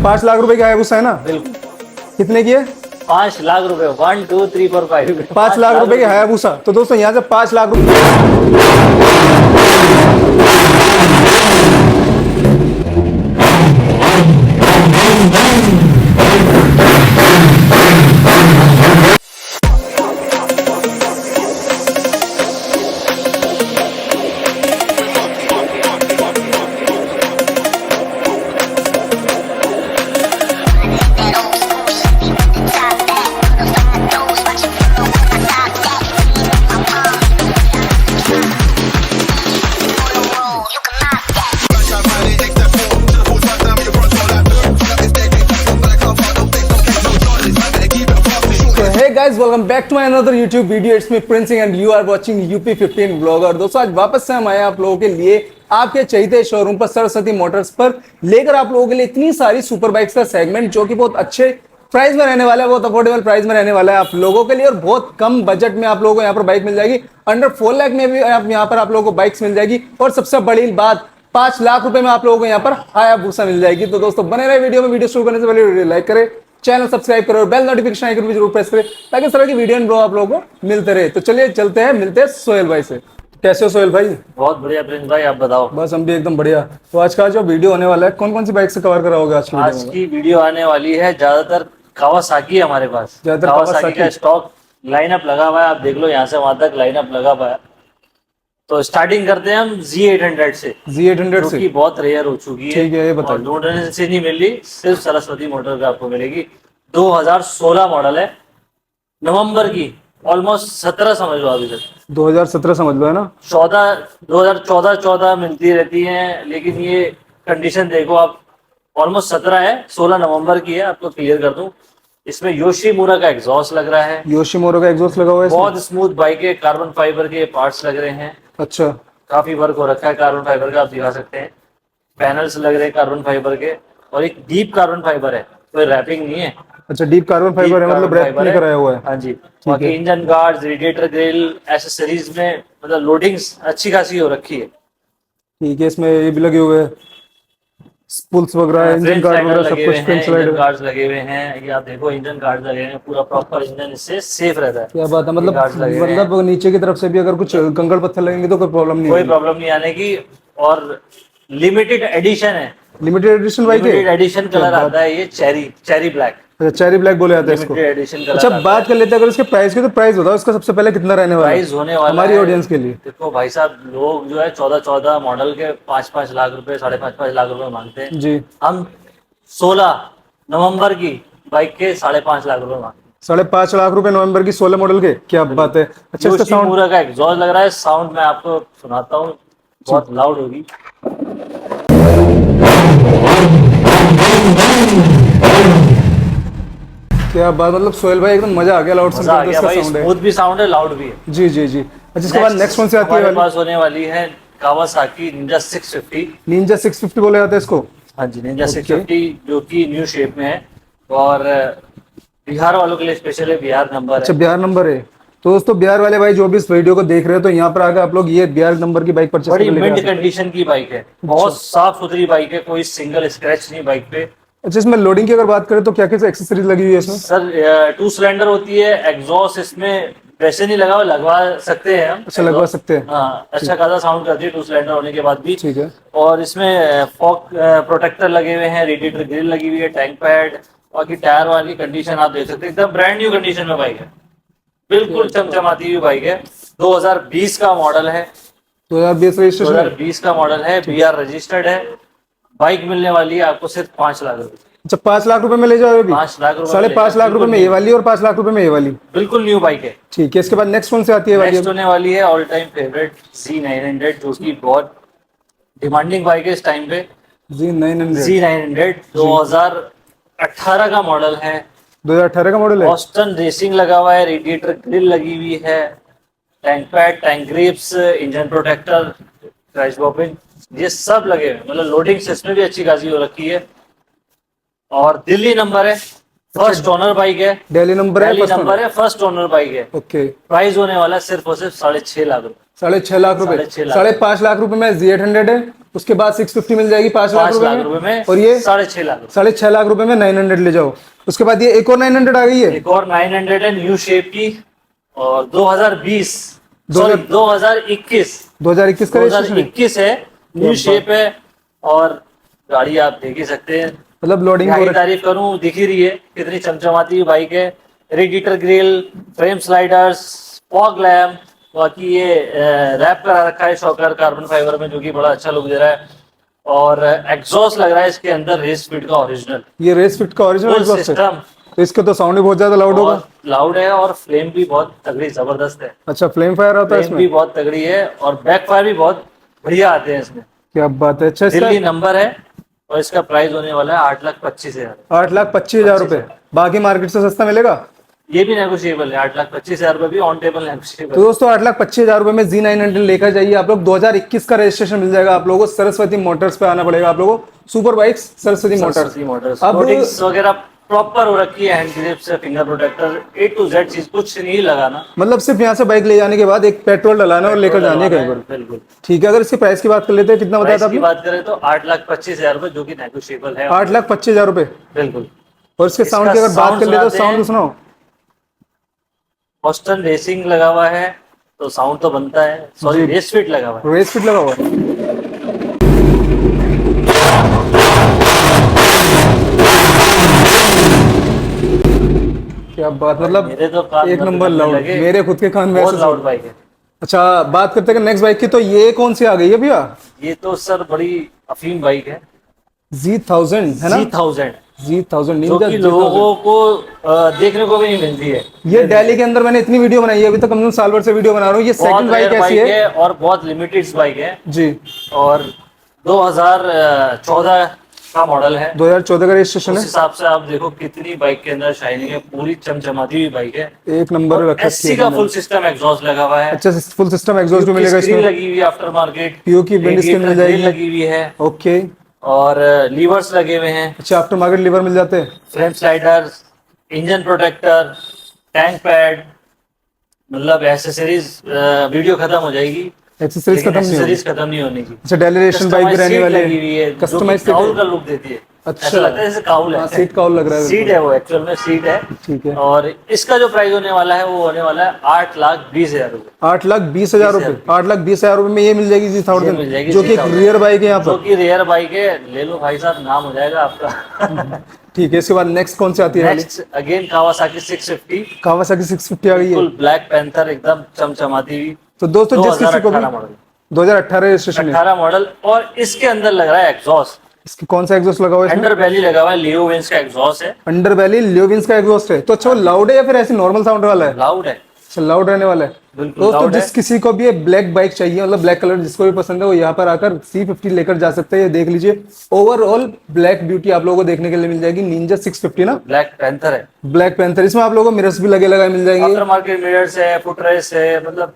5 लाख रुपए की हायाबुसा है ना? बिल्कुल। कितने की है? 5 लाख रुपए, 1 2 3 4 5 5 लाख रुपए की हायाबुसा। तो दोस्तों यहाँ से 5 लाख रुपए guys, welcome back to my another YouTube video. It's me प्रिंसिंग and you are watching UP 15 blogger. दोस्तों आज वापस से हम आए आप लोगों के लिए आपके चहीते शोरूम पर सरस्वती मोटर्स पर लेकर आप लोगों के लिए इतनी सारी सुपर बाइक्स का सेगमेंट जो कि बहुत अच्छे प्राइस में रहने वाला है, बहुत अफोर्डेबल प्राइस में रहने वाला है आप लोगों के लिए और बहुत कम बजट में आप लोगों को यहाँ पर बाइक मिल जाएगी। अंडर 4 लाख में भी यहाँ पर आप लोगों को बाइक्स मिल जाएगी और सबसे बड़ी बात 5 लाख रुपए में आप लोगों को यहाँ पर हायाबुसा मिल जाएगी। तो दोस्तों बने रहे वीडियो में। वीडियो शुरू करने से पहले वीडियो लाइक करें, चैनल सब्सक्राइब करो और बेल नोटिफिकेशन आइकन भी जरूर प्रेस करें ताकि इस तरह की वीडियो आप लोगों को मिलते रहे। तो चलिए चलते हैं, मिलते हैं सोहेल भाई से। कैसे हो सोहेल भाई? बहुत बढ़िया प्रिंस भाई, आप बताओ। बस हम भी एकदम बढ़िया। तो आज का जो वीडियो होने वाला है, कौन कौन सी बाइक से कवर कराओगे आज की वीडियो में? आज की वीडियो आने वाली है ज्यादातर कावासाकी है हमारे पास। ज्यादातर कावासाकी का स्टॉक लाइनअप लगा हुआ है, आप देख लो यहाँ से वहां तक लाइनअप लगा हुआ है। तो स्टार्टिंग करते हैं हम Z800 से। Z800 से की बहुत रेयर हो चुकी है। ठीक है, ये बताइए। ढूंढने से नहीं मिल रही, सिर्फ सरस्वती मोटर पे आपको मिलेगी। 2016 मॉडल है, नवंबर की, ऑलमोस्ट 17 समझ लो अभी तक। 2017 समझ लो है ना? 2014 मिलती रहती है, लेकिन ये कंडीशन देखो आप, ऑलमोस्ट 17 है, 16 नवंबर की है। आपको क्लियर कर दूं, इसमें योशीमुरा का एग्जॉस्ट लग रहा है। योशीमुरा का एग्जॉस्ट लगा हुआ है। बहुत स्मूथ बाइक है, कार्बन फाइबर के पार्ट्स लग रहे हैं। अच्छा, काफी वर्क हो रखा है कार्बन फाइबर का, आप दिखा सकते हैं। पैनल्स लग रहे हैं कार्बन फाइबर के और एक डीप कार्बन फाइबर है, कोई रैपिंग नहीं है। अच्छा, डीप कार्बन फाइबर है, मतलब रैप नहीं कराया हुआ है। हाँ जी। बाकी engine guards, radiator grille, accessories में मतलब लोडिंग्स अच्छी खासी हो रखी है। ठीक है, इसमें ये भी लगे हुए हैं, स्पूल्स वगैरह, इंजन गार्ड वगैरह सब कुछ, फ्रंट स्लाइडर गार्ड्स लगे हुए हैं। ये आप देखो, इंजन गार्ड लगे हैं, पूरा प्रॉपर इंजन इससे सेफ रहता है। क्या बात है, मतलब नीचे की तरफ से भी अगर कुछ कंकड़ पत्थर लगेंगे तो कोई प्रॉब्लम नहीं, कोई प्रॉब्लम नहीं आने की। और लिमिटेड एडिशन है, लिमिटेड एडिशन बाइक है। लिमिटेड एडिशन कलर आता है ये, चेरी ब्लैक। अच्छा, चेरी ब्लैक बोले जाते हैं इसको। Limited edition colour. अच्छा, बात कर लेते हैं अगर इसके प्राइस की, तो प्राइस बताओ इसका सबसे पहले कितना रहने वाला है? प्राइस होने वाला हमारी है ऑडियंस के लिए। देखो भाई साहब, लोग जो है 14 मॉडल के 5 लाख रुपए, 5.5 लाख रुपए मांगते हैं जी। हम 16 नवंबर की बाइक के 5.5 लाख रुपए मांगते हैं। 5.5 लाख रुपए नवंबर की 16 मॉडल के, क्या बात है। अच्छा, इसका साउंड पूरा का एग्जॉस्ट लग रहा है। साउंड मैं आपको सुनाता हूँ, बहुत लाउड होगी। क्या बात, मतलब सोहेल भाई एकदम मजा आ गया लाउड सुनकर। मजा आ गया भाई, स्मूथ भी साउंड है, लाउड भी है। जी जी जी। अच्छा, इसके बाद नेक्स्ट कौन सी आती है? हमारे पास होने वाली है कावासाकी निंजा 650। निंजा 650 बोले जाते हैं इसको। हाँ जी, निंजा 650 जो कि न्यू शेप में है और बिहार वालों के लिए स्पेशल है, बिहार नंबर। अच्छा, बिहार नंबर है। तो दोस्तों बिहार वाले भाई जो भी इस वीडियो को देख रहे हो, तो यहाँ पर आकर आप लोग ये बिहार नंबर की बाइक परचेस कर बड़ी लेंगे। मिंट कंडीशन की बाइक है, बहुत साफ सुथरी बाइक है, कोई सिंगल स्क्रैच नहीं बाइक पे। अच्छा, इसमें लोडिंग की अगर बात करें तो क्या क्या एक्सेसरीज लगी हुई है इसमें? सर 2 सिलेंडर होती है, एग्जॉस्ट इसमें वैसे नहीं लगा हुआ, लगवा सकते हैं हम। अच्छा, लगवा सकते हैं। हाँ, अच्छा खासा साउंड करती है 2 सिलेंडर होने के बाद भी। ठीक है। और इसमें फॉग प्रोटेक्टर लगे हुए हैं, रेडिएटर ग्रिल लगी हुई है, टैंक पैड। बाकी टायर वाली कंडीशन आप देख सकते हैं, एकदम ब्रांड न्यू कंडीशन में बाइक है, बिल्कुल चमचमाती हुई बाइक है। 2020 का मॉडल है, 2020 रजिस्ट्रेशन। 2020 का मॉडल है, BR रजिस्टर्ड है। बाइक मिलने वाली है आपको सिर्फ 5 लाख रुपए। अच्छा, 5 लाख रुपए में ले जाओ। 5 लाख रुपए, 5.5 लाख रुपए में ये वाली और 5 लाख रुपए में ये वाली, बिल्कुल न्यू बाइक है। ठीक है। इसके बाद नेक्स्ट कौन सी आती है? नेक्स्ट होने वाली है ऑल टाइम फेवरेट Z900, जो कि बहुत डिमांडिंग बाइक है इस टाइम पे। Z900 2018 का मॉडल है। 2018 का मॉडल है। ऑस्टन रेसिंग लगा हुआ है, रेडिएटर ग्रिल लगी हुई है, tank pad, tank grips, engine protector, crash bobbin, ये सब लगे हुए। मतलब लोडिंग सिस्टम भी अच्छी खासी हो रखी है। और दिल्ली नंबर है, फर्स्ट ओनर बाइक है। दिल्ली नंबर है, फर्स्ट ओनर बाइक है। ओके। प्राइस होने वाला है सिर्फ और सिर्फ 6.5 लाख रुपए। 6.5 लाख रुपए। 5.5 लाख रुपए में Z800 है उसके बाद 650 मिल जाएगी 5 लाख 5 लाख रुपए रुपए में। में। और ये 6.5 लाख रुपए। 6.5 लाख रुपए में 900 ले जाओ। उसके बाद ये एक और 900 आ गई है, एक और 900 है न्यू शेप की, और 2020 सॉरी 2021 2021 का रजिस्ट्रेशन है। 2021 है, न्यू शेप है। और गाड़ी आप देख ही सकते हैं, मतलब लोडिंग क्या ही तारीफ करूं, दिख ही रही है कितनी चमचमाती हुई बाइक है। Radiator grille, frame sliders, fog lamp, बाकी ये रैप करा रखा है शॉकर कार्बन फाइबर में, जो कि बड़ा अच्छा लुक दे रहा है। और एग्जॉस्ट लग रहा है इसके अंदर रेस फिट का ओरिजिनल, ये रेस फिट का ओरिजिनल फुल एग्जॉस्ट है, सिस्टम, तो इसका तो साउंड भी बहुत ज्यादा लाउड होगा। बहुत लाउड है और फ्लेम भी बहुत तगड़ी जबरदस्त है। अच्छा, फ्लेम फायर आता है फ्लेम भी इसमें, बहुत तगड़ी है और बैक फायर भी बहुत बढ़िया आते हैं इसमें। क्या बात है। अच्छा, इसका दिल्ली नंबर है और इसका प्राइस होने वाला है 8,25,000। 8,25,000 रुपए, बाकी मार्केट से सस्ता मिलेगा। ये भी नेगोशिएबल है, 8,25,000 रुपए भी ऑन टेबल तो नेगोशिएबल। दोस्तों 8,25,000 रुपए में Z900 लेकर जाइए आप लोग। 2021 का रजिस्ट्रेशन मिल जाएगा आप लोगों को। सरस्वती मोटर्स पे आना पड़ेगा आप लोगों को, सुपर बाइक्स सरस्वती मोटर्स। अब कोटिंग्स वगैरह प्रॉपर हो रखी है, hand grips, finger protector, A to Z चीज, कुछ नहीं लगाना। मतलब सिर्फ यहाँ से बाइक ले जाने के बाद एक पेट्रोल डलाना और लेकर जानी है कहीं पर। बिल्कुल। ठीक है, अगर इसकी प्राइस की बात कर लेते हैं, कितना बताया था प्राइस की आपने? बात करें तो 8,25,000 रुपए, जो कि नेगोशिएबल है। 8,25,000 रुपए। बिल्कुल। और इसके साउंड की इसका अगर बात कर ले तो सुनाते साउंड हैं। सुनाओ। ऑस्टन रेसिंग लगा हुआ है तो साउंड तो बनता है, सॉरी रेस फिट लगा हुआ है। रेस फिट लगा हुआ है। क्या बात, मतलब मेरे तो कान एक में नंबर लगने लाउड, लगे। मेरे खुद के कान में बहुत ऐसे लाउड बाइक है। अच्छा, बात करते हैं नेक्स्ट बाइक की, तो ये कौन सी आ गई है भैया? ये तो सर बड़ी अफीम बाइक है, Z1000 है ना? G1000, Z1000 जो निंजा कि Z1000। लोगों को देखने को भी नहीं मिलती है। ये दिल्ली के अंदर मैंने इतनी वीडियो बनाई है, अभी तक कम से कम साल भर से वीडियो बना रहा हूँ। ये बहुत सेकंड बाइक रेयर ऐसी बाइक है है और बहुत लिमिटेड बाइक है। जी। और 2014 का मॉडल है। 2014 का रजिस्ट्रेशन उस है। हिसाब से आप देखो कितनी बाइक के अंदर शाइनिंग है, पूरी चमचमाती हुई बाइक है। एक नंबर और रखा SC का फुल सिस्टम एग्जॉस्ट लगा हुआ है। अच्छा, फुल सिस्टम एग्जॉस्ट भी मिलेगा स्क्रीन इसमें। लगी हुई है after market, POK windscreen मिल जाएगी। लगी हुई है ओके। और लीवर्स लगे हुए हैं, अच्छा, आफ्टर मार्केट लीवर मिल जाते हैं। Frame sliders, engine protector, tank pad, मतलब एसेसरीज। वीडियो खत्म हो जाएगी, एक्सेसरीज खत्म नहीं होगी। एसेसरीज खत्म नहीं होने की। अच्छा, डेलीरेशन बाइक भी रहने वाली लगी हुई है, है। जो कि कस्टमाइज काउल का लुक देती है। अच्छा। ऐसा लगता है जैसे काउल है। सीट काउल लग रहा है। सीट है, वो एक्चुअल में सीट है। ठीक है। और इसका जो प्राइस होने वाला है वो होने वाला है 8,20,000 रुपए। 8,20,000 रुपए। 8,20,000 रुपए में ये मिल जाएगी ये मिल Z1000, जाएगी जो कि एक Z1000, रियर बाइक है यहाँ जो पर। कि रेयर बाइक है। ले लो भाई साहब, नाम हो जाएगा आपका। ठीक है, इसके बाद नेक्स्ट कौन सी आती है? नेक्स्ट अगेन कावासाकी 650, कावासाकी 650 आ गई है। फुल ब्लैक पैंथर, एकदम चमचमाती हुई। तो दोस्तों जिस किसी को भी 2018 मॉडल, 2018 रजिस्ट्रेशन है। 18 मॉडल। और इसके अंदर लग रहा है एग्जॉस्ट, इसकी कौन सा एग्जॉस्ट लगा हुआ है इसमें? अंडर बैली लगा हुआ है, लियो विंस का एग्जॉस्ट है। अंडर वैली लियोविंस का एग्जॉस्ट है। तो अच्छा, वो लाउड है या फिर ऐसे नॉर्मल साउंड वाला है? लाउड है, अच्छा, लाउड रहने वाला है। बिल्कुल दोस्तों लाउड है। जिस किसी को भी ये ब्लैक बाइक चाहिए, मतलब ब्लैक कलर जिसको भी पसंद है, वो यहाँ पर आकर C50 लेकर जा सकते हैं। ये देख लीजिए, ओवरऑल ब्लैक ब्यूटी आप लोगों को देखने के लिए मिल जाएगी। निंजा 650 ना, ब्लैक पैंथर है। Black panther. इसमें आप लोगों को मिरर्स भी लगे लगाए मिल जाएंगे। आफ्टर मार्केट मिरर्स है, फुटरेस्ट है, मतलब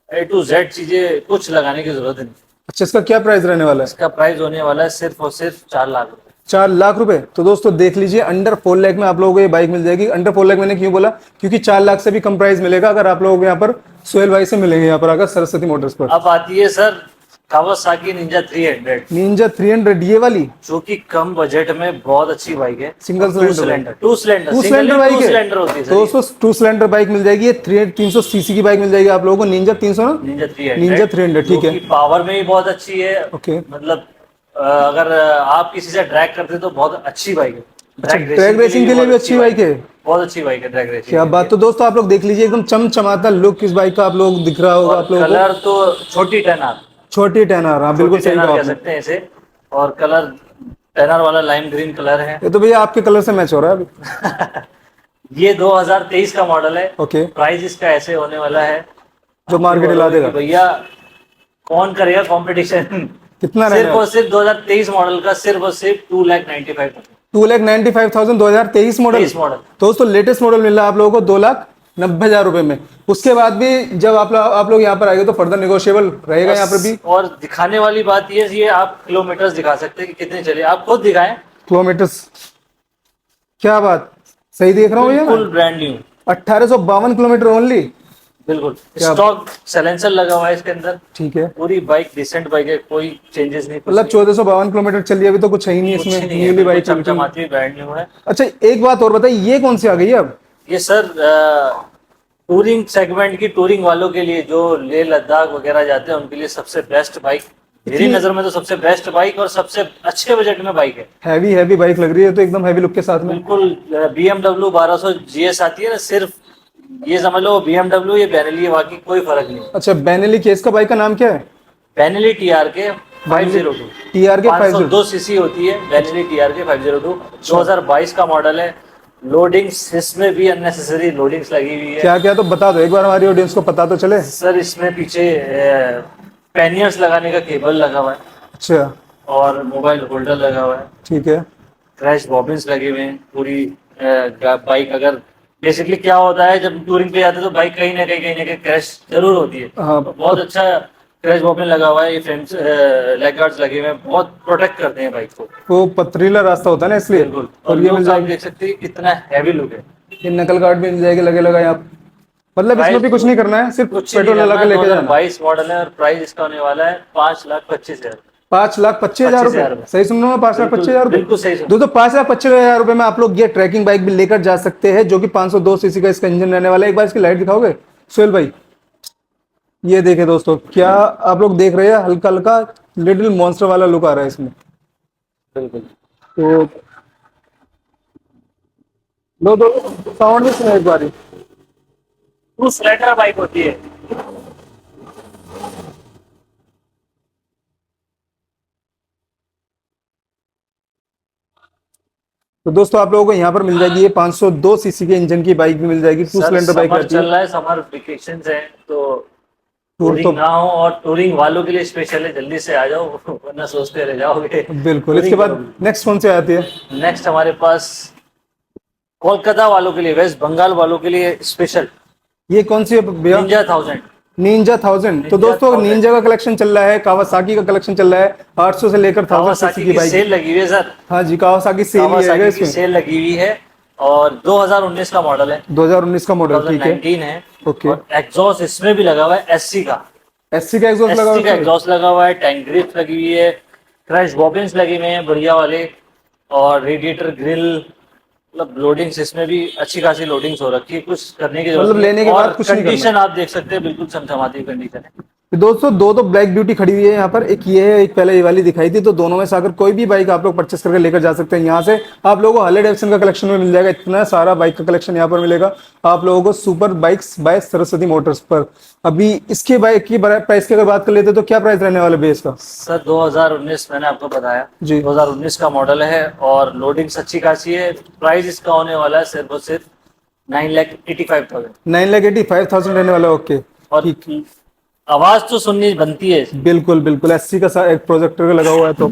A to Z चीजें, कुछ लगाने की जरूरत नहीं। अच्छा, इसका क्या प्राइस रहने वाला है? इसका प्राइस होने वाला है सिर्फ और सिर्फ 4 लाख रुपए। 4 लाख रुपए। तो दोस्तों देख लीजिए, अंडर 4 लाख में आप लोगों को ये बाइक मिल जाएगी। अंडर 4 लाख मैंने क्यों बोला? क्योंकि 4 लाख से भी कम प्राइस मिलेगा अगर आप लोगों को यहाँ पर सोहेल भाई से मिलेंगे, यहाँ पर आकर सरस्वती मोटर्स पर। अब आती है सर कावासाकी निंजा 300, निंजा 300 ये वाली, जो कि कम बजट में बहुत अच्छी बाइक है। Single two cylinder, two cylinder, two cylinder bike है। सिलेंडर होती है सर। दोस्तों 2 सिलेंडर बाइक मिल जाएगी। ये 300 सीसी की बाइक मिल जाएगी आप लोगों को। निंजा 300 ना, निंजा 300, निंजा 300, ठीक है। पावर में भी बहुत अच्छी है। ओके। मतलब अगर आप किसी से ड्रैग करते हैं तो बहुत अच्छी बाइक है। ट्रैक रेसिंग के लिए भी अच्छी बाइक है। बहुत अच्छी बाइक है ट्रैक रेसिंग। क्या बात। तो दोस्तों आप लोग देख लीजिए, एकदम चमचमाता लुक इस बाइक का आप लोग दिख रहा होगा आप लोगों को। कलर तो छोटी 10R, छोटी 10R, हाँ बिल्कुल सही कहा कह आपने। सकते हैं इसे। और कलर 10R वाला लाइम ग्रीन कलर है। ये तो भैया आपके कलर से मैच हो रहा है अभी। ये 2023 का मॉडल है। ओके। प्राइस इसका ऐसे होने वाला है, जो मार्केट हिला देगा। भैया कौन करेगा कंपटीशन। कितना सिर्फ और सिर्फ 2023 मॉडल का सिर्फ और सिर्फ 2,95,000। 2,95,000 2023 मॉडल। दोस्तों लेटेस्ट मॉडल मिल रहा है आप लोगों को 2,90,000 रुपए में। उसके बाद भी जब आप लोग यहाँ पर आएंगे तो फर्दर नेगोशिएबल रहेगा यहाँ पर भी। और दिखाने वाली बात ये आप किलोमीटर्स दिखा सकते हैं कि कितने चले, आप खुद दिखाएं। किलोमीटर्स, क्या बात, सही देख रहा हूँ भैया? Full brand new 1852 kilometre only. बिल्कुल क्या? स्टॉक साइलेंसर लगा हुआ है इसके अंदर। ठीक है। पूरी बाइक डिसेंट बाइक है, कोई चेंजेस नहीं, कुछ मतलब नहीं, 1452 किलोमीटर चली है, अभी तो कुछ है ही नहीं कुछ इसमें, नहीं है, न्यूली बिल्कुल बाइक बिल्कुल। चमचमाती हुई ब्रांड न्यू है। अच्छा एक बात और बताइए, ये कौन सी आ गई है अब? ये सर टूरिंग सेगमेंट की, टूरिंग वालों के लिए जो लेह लद्दाख वगैरह जाते हैं उनके लिए सबसे बेस्ट बाइक, मेरी इतनी नजर में तो सबसे बेस्ट बाइक और सबसे अच्छे बजट में बाइक है। हैवी हैवी बाइक लग रही है, तो एकदम हैवी लुक के साथ में। बिल्कुल BMW 1200 GS आती है ना, सिर्फ ये समझ लो BMW ये बेनेली है, बाकी कोई फर्क नहीं। अच्छा बेनेली केस का बाइक का नाम क्या है? Benelli TRK 502, TRK 50। 502 सीसी होती है बेनेली TRK 502, 2022 का मॉडल है। लोडिंग्स इसमें भी अननेसेसरी लोडिंग्स लगी हुई है क्या क्या, तो बता दो एक बार, हमारी ऑडियंस को पता तो चले। सर। इसमें पीछे पैनियर्स लगाने का केबल लगा हुआ है अच्छा और मोबाइल होल्डर लगा हुआ है। ठीक है। क्रैश बॉबिन्स लगे हुए हैं पूरी। बाइक अगर बेसिकली क्या होता है जब टूरिंग पे जाते हैं तो बाइक कहीं ना कहीं क्रैश जरूर होती है, हाँ तो बहुत अच्छा क्रैश बॉबिन लगा हुआ है। ये फ्रेम्स लेग गार्ड्स लगे हुए हैं, बहुत प्रोटेक्ट करते हैं बाइक को। वो पथरीला रास्ता होता है ना इसलिए। बिल्कुल, और और ये मिल लुक आप जाएगी, देख सकते हैं कितना हैवी लुक है। ये नकल गार्ड भी मिल जाएगी लगे लगा यहाँ। मतलब इसमें भी प्राइस कुछ नहीं करना है, सिर्फ कुछ नहीं पेट्रोल करना लगा है, के लेके जाना। 2022 मॉडल है और प्राइस इसका होने वाला है 5,25,000। 5,25,000 रुपए? 25,000 रुपए। सही सुन रहा हूँ, 5,25,000 रुपए। बिल्कुल सही सुन। दोस्तों 5,25,000 रुपए में आप लोग ये ट्रैकिंग बाइक भी लेकर जा सकते हैं, जो कि 502 सीसी का इसका इंजन रहने वाला है। एक बार इसकी लाइट दिखाओगे सोहेल भाई? ये देखे दोस्तों, क्या आप लोग देख रहे हैं, हल्का हल्का लिटिल मॉन्स्टर वाला लुक आ रहा है इसमें। बिल्कुल तो लो दो साउंड भी सुनो एक बार। टू सिलेंडर बाइक होती है। तो दोस्तों आप लोगों को यहाँ पर मिल जाएगी ये 502 सीसी के इंजन की बाइक भी मिल जाएगी, टू सर सिलेंडर बाइक समर रहती है। चल रहा है, समर वेकेशन है तो टूर टूरिंग तो ना हो, और टूरिंग वालों के लिए स्पेशल है, जल्दी से आ जाओ वरना सोचते रह जाओगे। बिल्कुल। इसके बाद नेक्स्ट कौन सी आती है? नेक्स्ट हमारे पास कोलकाता वालों के लिए, वेस्ट बंगाल वालों के लिए स्पेशल ये कौन सी है भैया? निंजा 1000। निंजा 1000। तो निंजा दोस्तों 1000। निंजा का कलेक्शन चल रहा है, कावासाकी का कलेक्शन चल रहा है, 800 से लेकर 1000 सीसी कावासाकी की की बाइक। सेल लगी हुई है सर, हाँ जी, कावासाकी सेल ही है कावासाकी की इसमें। सेल लगी हुई है और 2019 का मॉडल है, 2019 का मॉडल, ठीक है। 2019 है। ओके। और एग्जॉस्ट इसमें भी लगा हुआ है SC का, एससी का एग्जॉस्ट लगा SC का हुआ है। एग्जॉस्ट लगा हुआ है, टैंक ग्रिप्स लगी हुई है, क्रैश बॉबिन्स लगे हुए हैं बढ़िया वाले, और रेडिएटर ग्रिल, मतलब लोडिंग्स इसमें भी अच्छी खासी लोडिंग्स हो रखी है, कुछ करने की जरूरत मतलब नहीं है। लेने के बाद और कुछ नहीं करना। कंडीशन आप देख सकते हैं, बिल्कुल चमचमाती कंडीशन है। तो दोस्तों दो तो ब्लैक ब्यूटी खड़ी हुई है यहाँ पर, एक ये है, एक पहले ये वाली दिखाई थी। तो दोनों में से अगर कोई भी बाइक आप लोग परचेस करके लेकर जा सकते हैं यहाँ से। आप लोगों को हार्ले डेविडसन का कलेक्शन में मिल जाएगा, इतना सारा बाइक का कलेक्शन यहाँ पर मिलेगा आप लोगों को, super bikes by Saraswati motors पर। अभी इसके बाइक की प्राइस की अगर बात कर लेते तो क्या प्राइस रहने वाला बेस का? सर 2019 मैंने आपको बताया जी। 2019 का मॉडल है और लोडिंग्स अच्छी खासी है। प्राइस इसका होने वाला है सिर्फ और सिर्फ 9,85,000। 9,85,000 रहने वाला, ओके। और आवाज तो सुननी बनती है। बिल्कुल बिल्कुल, एससी का एक प्रोजेक्टर का लगा हुआ है तो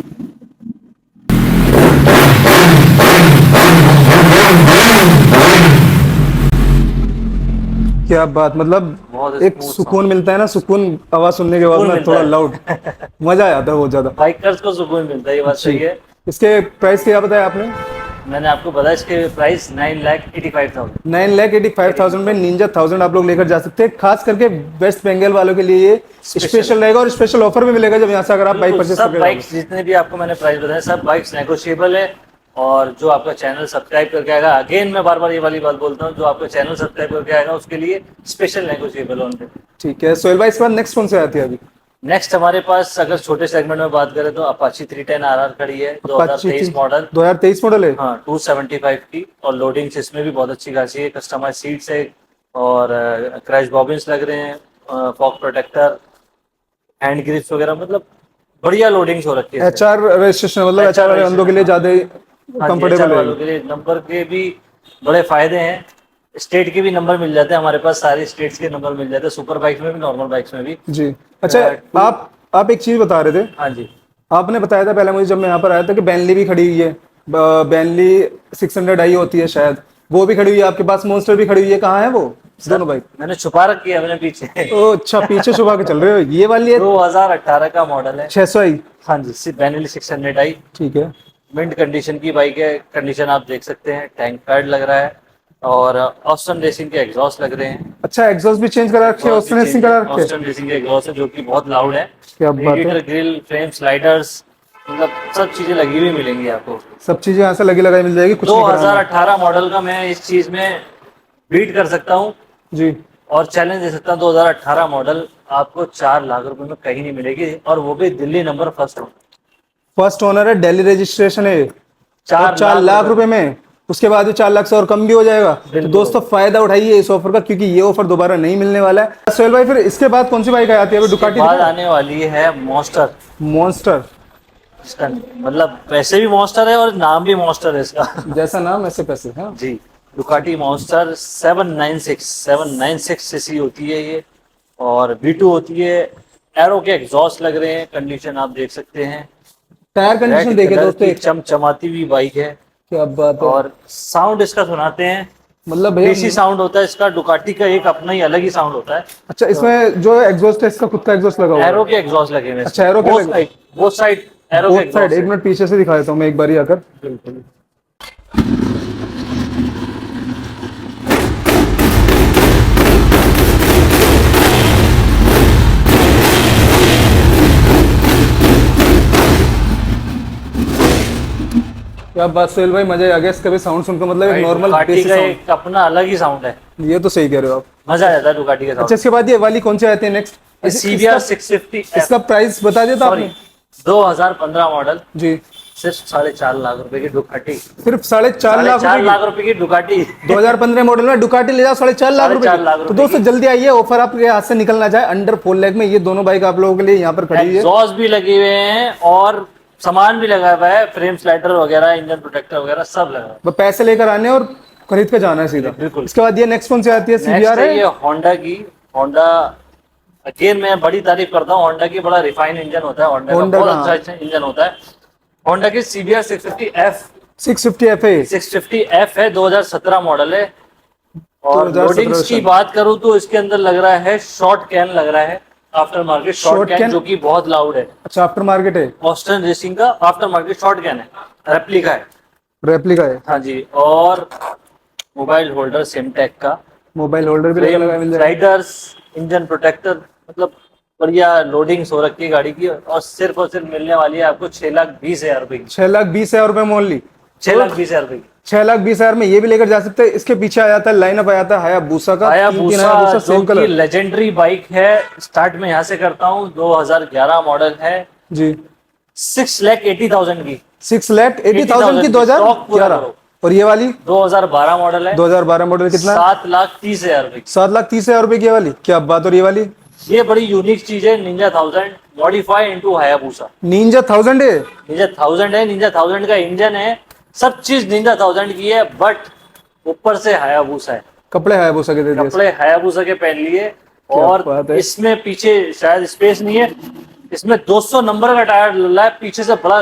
क्या बात, मतलब बहुत एक smooth सुकून मिलता है ना, सुकून आवाज सुनने के बाद सुकून में, मिलता थोड़ा है। लाउड मजा आ जाता है बहुत ज्यादा। बाइकर्स को सुकून मिलता है, ये बात सही है। इसके प्राइस क्या बताया आपने? मैंने आपको बताया इसके प्राइस 9,85,000। 9,85,000 में निंजा 1000 आप लोग लेकर जा सकते हैं। खास करके वेस्ट बंगाल वालों के लिए ये स्पेशल रहेगा, और स्पेशल ऑफर भी मिलेगा जब यहाँ से अगर आप बाइक परचेस सब करके बाइक्स जितने भी आपको मैंने प्राइस बताया सब बाइक्स नेगोशिएबल है। और जो आपका चैनल सब्सक्राइब करके आएगा, अगेन मैं बार बार ये वाली बात बोलता हूँ, जो आपका चैनल सब्सक्राइब करके आएगा उसके लिए स्पेशल नेगोशिएबल ऑन पे। ठीक है सोहेल भाई, इसके बाद नेक्स्ट कौन से आती है अभी? नेक्स्ट हमारे पास अगर छोटे सेगमेंट में बात करें तो अपाची 310 RR खड़ी है, 2023 मॉडल। 2023 मॉडल है। हाँ 275 की, और लोडिंग्स इसमें भी बहुत अच्छी खासी है, कस्टमाइज सीट्स है और क्रैश बॉबिन्स लग रहे हैं, फॉग प्रोटेक्टर, हैंड ग्रिप्स वगैरह, मतलब बढ़िया लोडिंग्स हो रखी है। HR रजिस्ट्रेशन, मतलब HR वाले बंदों के लिए ज्यादा कंफर्टेबल वालों है। के लिए नंबर के भी बड़े फायदे हैं, स्टेट के भी नंबर मिल जाते हैं हमारे पास, सारी स्टेट्स के नंबर मिल जाते हैं, सुपर बाइक्स में भी नॉर्मल बाइक्स में भी। जी। अच्छा आप एक चीज बता रहे थे, हाँ जी। आपने बताया था पहले मुझे जब मैं यहाँ पर आया था कि बेनली भी खड़ी हुई है, बेनली 600i होती है शायद, वो भी खड़ी हुई है आपके पास, मोन्स्टर भी खड़ी हुई है, कहाँ है वो दोनों बाइक? मैंने छुपा रखी है अपने पीछे। ओ अच्छा, पीछे छुपा के चल रहे हो, ये वाली है 2018 का मॉडल है। 600i। हाँ जी, सिर्फ बेनेली 600i, ठीक है। मिंट कंडीशन की बाइक है, कंडीशन आप देख सकते हैं, टैंक पैड लग रहा है और ऑस्टन रेसिंग के एग्जॉस्ट लग रहे हैं। अच्छा, एग्जॉस्ट भी चेंज करा रखे हैं, ऑस्टन रेसिंग करा रखे हैं। ऑस्टन रेसिंग के एग्जॉस्ट है जो कि बहुत लाउड है। क्या बात है। रेडिएटर ग्रिल, फ्रेम स्लाइडर्स, मतलब सब चीजें लगी हुई मिलेंगी आपको। सब चीजें यहाँ से लगी लगाई मिल जाएगी, कुछ नहीं कराना। 2018 मॉडल का मैं इस चीज में बीट कर सकता हूँ जी। और चैलेंज दे सकता हूँ। 2018 मॉडल आपको 4 लाख रुपए में कहीं नहीं मिलेगी, और वो भी दिल्ली नंबर फर्स्ट हो। फर्स्ट ओनर है, दिल्ली रजिस्ट्रेशन है, 4 4 लाख रुपए में। उसके बाद भी 4 लाख से और कम भी हो जाएगा। तो दोस्तों फायदा उठाइए इस ऑफर का, क्योंकि ये ऑफर दोबारा नहीं मिलने वाला है। सोहेल भाई, फिर इसके बाद कौन सी बाइक आती है अभी? डुकाटी बाद आने वाली है मॉन्स्टर। मॉन्स्टर। इसका मतलब पैसे भी मॉन्स्टर है और नाम भी मॉन्स्टर है इसका। जैसा नाम ऐसे पैसे। हाँ जी, डुकाटी मॉन्स्टर 796 सीसी होती है ये, और V2 होती है। एरो के एग्जॉस्ट लग रहे हैं, कंडीशन आप देख सकते हैं। टायर कंडीशन रेड देखे कलर दोस्तों, की चमचमाती हुई बाइक है। क्या बात है। और साउंड इसका सुनाते हैं, मतलब देसी भैया, साउंड होता है इसका। डुकाटी का एक अपना ही अलग ही साउंड होता है। अच्छा इसमें जो एग्जॉस्ट है इसका खुद का एग्जॉस्ट लगा हुआ है। एरो के एग्जॉस्ट लगे हुए हैं। अच्छा, एरो के बोथ साइड एरो के बोथ साइड। एग्जॉस्ट एक मिनट पीछे से दिखा देता हूँ मैं एक बारी आकर। बिल्कुल। क्या बात सोहेल भाई, मजा आ गया इसका भी साउंड सुनकर। मतलब एक नॉर्मल डुकाटी बेसिक का साउंड। एक अपना अलग ही साउंड है, ये तो सही कह रहे हो आप। मजा आ जाता है डुकाटी के अच्छा, साउंड। इसके बाद ये वाली कौन सी आती है नेक्स्ट? CBR 650F, इसका प्राइस बता दिया था सॉरी, आपने? 2015 मॉडल, जी। सिर्फ 4.5 लाख रुपए की डुकाटी। सिर्फ 4.5 लाख 4 रुपए लाख रुपए की डुकाटी। 2015 मॉडल में डुकाटी ले जाओ 4.5 लाख रुपए 4.5 लाख की। तो रुपए दोस्तों की। जल्दी आइए, ऑफर आपके हाथ से निकल ना जाए। अंडर 4 लाख में ये दोनों बाइक आप लोगों के लिए यहाँ पर खड़ी हुई है। एग्जॉस्ट भी लगे हुए हैं और सामान भी लगा हुआ है, फ्रेम स्लाइडर वगैरह, इंजन प्रोटेक्टर वगैरह सब लगा हुआ है। बस पैसे लेकर आने और खरीद के जाना है सीधा। बिल्कुल। इसके बाद ये नेक्स्ट कौन सी आती है? नेक्स्ट CBR है है। ये होंडा की। होंडा, अगेन मैं बड़ी तारीफ करता हूँ होंडा की। बड़ा रिफाइंड इंजन होता है होंडा का, Honda बहुत का, अच्छा इंजन होता है। होंडा की CBR 650F 650 FA 650F है, 2017 मॉडल है। और 2017 लोडिंग्स की बात करूं तो इसके अंदर लग रहा है शॉर्ट कैन लग रहा है, after market Short short can, can? जो कि बहुत लाउड है। अच्छा, आफ्टर मार्केट है, ऑस्टन रेसिंग का आफ्टर मार्केट शॉर्ट कैन है, रेप्लिका है। रेप्लिका है। हाँ जी। और मोबाइल होल्डर सिमटेक का, मोबाइल होल्डर भी लगा मिल जाएगा। राइडर्स, इंजन प्रोटेक्टर, मतलब बढ़िया लोडिंग्स हो रखी है गाड़ी की। और सिर्फ मिलने वाली है आपको 6,20,000 रुपए की। 6,20,000 रुपए में ओनली। 6,20,000 रुपए की। 6,20,000 में ये भी लेकर जा सकते हैं। इसके पीछे आ जाता है, लाइनअप आ जाता है हायाबुसा का। हायाबुसा हायाबुसा जो सेम कि कलर। लेजेंडरी बाइक है। स्टार्ट में यहाँ से करता हूँ, 2011 मॉडल है, जी। 6,80,000 की। 6,80,000 की स्टॉक पूरा 2011। करो। और ये वाली 2012 मॉडल है, 2012 मॉडल कितना? 7,30,000 रुपए की। 7,30,000 रुपए की ये वाली। क्या बात। और ये वाली ये बड़ी यूनिक चीज है, Ninja 1000 modify into Hayabusa. Ninja 1000 है। निंजा 1000 है, निंजा 1000 का इंजन है, सब चीज निंजा 1000 की है, बट ऊपर से हायाबुसा है। कपड़े हायाबुसा के दे दिए। कपड़े हायाबुसा के पहन लिए। क्या बात और है। इसमें पीछे शायद स्पेस नहीं है, इसमें 200 नंबर का टायर डला है, पीछे से बड़ा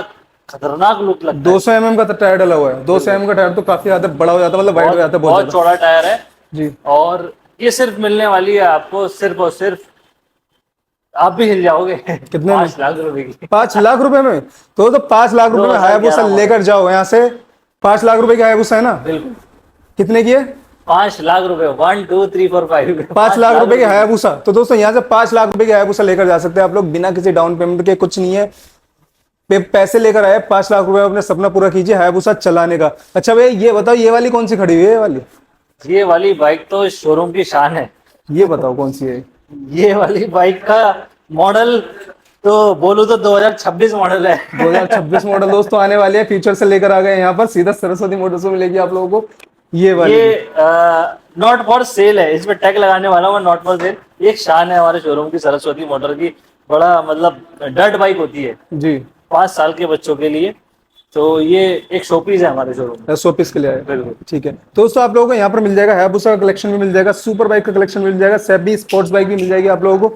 खतरनाक लुक लगता है। 200 mm का टायर डला हुआ है। 200 mm का टायर तो काफी ज्यादा बड़ा हो जाता है, मतलब वाइड हो जाता है बहुत बहुत ज्यादा। चौड़ा टायर है। जी। और ये सिर्फ मिलने वाली है आपको सिर्फ और सिर्फ, आप भी हिल जाओगे, कितने में? 5 लाख रुपए की। 5 लाख रुपए में। तो 5 लाख रुपए में 2011 हायाबुसा मॉडल। लेकर जाओ यहाँ से। 5 लाख रुपए की हायाबुसा है ना? बिल्कुल। कितने की है? 5 लाख रुपए, 1 2 3 4 5 5 लाख रुपए की हायाबुसा। तो दोस्तों यहाँ से 5 लाख रुपए की हायाबुसा लेकर जा सकते हैं आप लोग, बिना किसी डाउन पेमेंट के। कुछ नहीं है, पैसे लेकर आए 5 लाख रुपए, अपने सपना पूरा कीजिए हायाबुसा चलाने का। अच्छा भैया ये बताओ, ये वाली कौन सी खड़ी हुई है? ये वाली, ये वाली बाइक तो शोरूम की शान है। ये बताओ कौन सी है? ये वाली बाइक का मॉडल तो बोलूं तो 2026 मॉडल है। 2026 मॉडल दोस्तों आने वाले हैं। फ्यूचर से लेकर आ गए यहाँ पर, सीधा सरस्वती मोटर्स में मिलेगी आप लोगों को ये वाली। ये नॉट फॉर सेल है, इसमें टैग लगाने वाला हूँ, नॉट फॉर सेल। एक शान है हमारे शोरूम की, सरस्वती मोटर की। बड़ा मतलब डर्ट बाइक होती है जी। 5 साल के बच्चों के लिए, तो ये एक शोपीस है हमारे शोरूम में। 100 पीस के लिए आए। बिल्कुल। ठीक है दोस्तों, आप लोगों को यहाँ पर मिल जाएगा हायाबुसा का कलेक्शन भी मिल जाएगा, सुपर बाइक का कलेक्शन मिल जाएगा, सेबी स्पोर्ट्स बाइक भी मिल जाएगी आप लोगों को।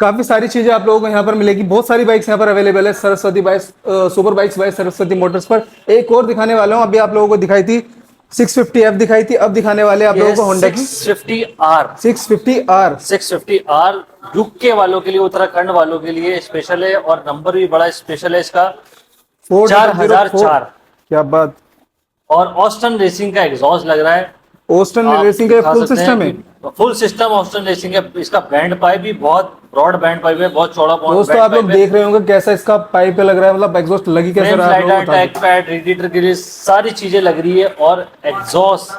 काफी सारी चीजें आप लोगों को यहाँ पर मिलेगी। बहुत सारी बाइक्स यहाँ पर अवेलेबल है Saraswati bikes, super bikes by Saraswati motors पर। एक और दिखाने वाला हूँ, अभी आप लोगों को दिखाई थी 650F दिखाई थी, अब दिखाने वाले आप लोगों को होंडा की 650R 650R 650R यूके वालों के लिए, उत्तराखंड वालों के लिए स्पेशल है। और नंबर भी बड़ा स्पेशल है इसका, 4004। क्या बात। और ऑस्टन रेसिंग का एग्जॉस्ट लग रहा है। ओस्टन आप रेसिंग का दिखा फुल सकते हैं सिस्टम है। कि फुल सिस्टम ऑस्टन रेसिंग है। इसका बैंड पाइप भी बहुत ब्रॉड बैंड पाइप है, बहुत चौड़ा दोस्तों बैंड आप लोग पाइप है। देख रहे होंगे कैसा इसका पाइप पे लग रहा है, मतलब एग्जॉस्ट लगी कैसे फ्रेम रहा है आप लोगों स्लाइडर, को बता टैग पैड, रेडिएटर ग्रिल, सारी चीजें लग रही है। और एग्जॉस्ट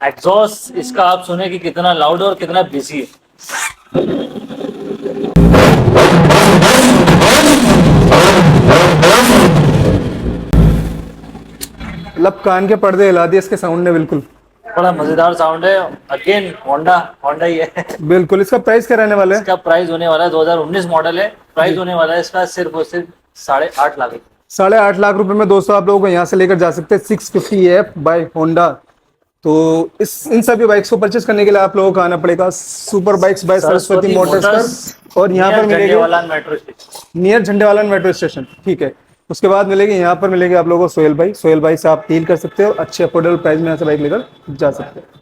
एग्जॉस्ट इसका आप सुने कि कितना लाउड और कितना बिजी है। मतलब कान के पर्दे हिला दिए इसके साउंड ने बिल्कुल। बड़ा मजेदार साउंड है। अगेन होंडा होंडा ही है। बिल्कुल। इसका प्राइस क्या रहने वाला है? इसका प्राइस होने वाला है 2019 मॉडल है। प्राइस होने वाला है इसका सिर्फ और सिर्फ 8.5 लाख। 8.5 लाख रुपए में दोस्तों आप लोगों को यहाँ से लेकर जा सकते हैं 650F बाय होंडा। तो इस इन सभी बाइक्स को परचेस करने के लिए आप लोगों को आना पड़ेगा super bikes by Saraswati motors पर, और यहाँ पर मिलेगी metro station, near Jhandewala metro station. ठीक है। उसके बाद मिलेगी यहाँ पर मिलेगी आप लोगों को सोहेल भाई। सोहेल भाई से आप डील कर सकते हो, अच्छे अफोर्डेबल प्राइस में यहाँ से बाइक लेकर जा सकते हो।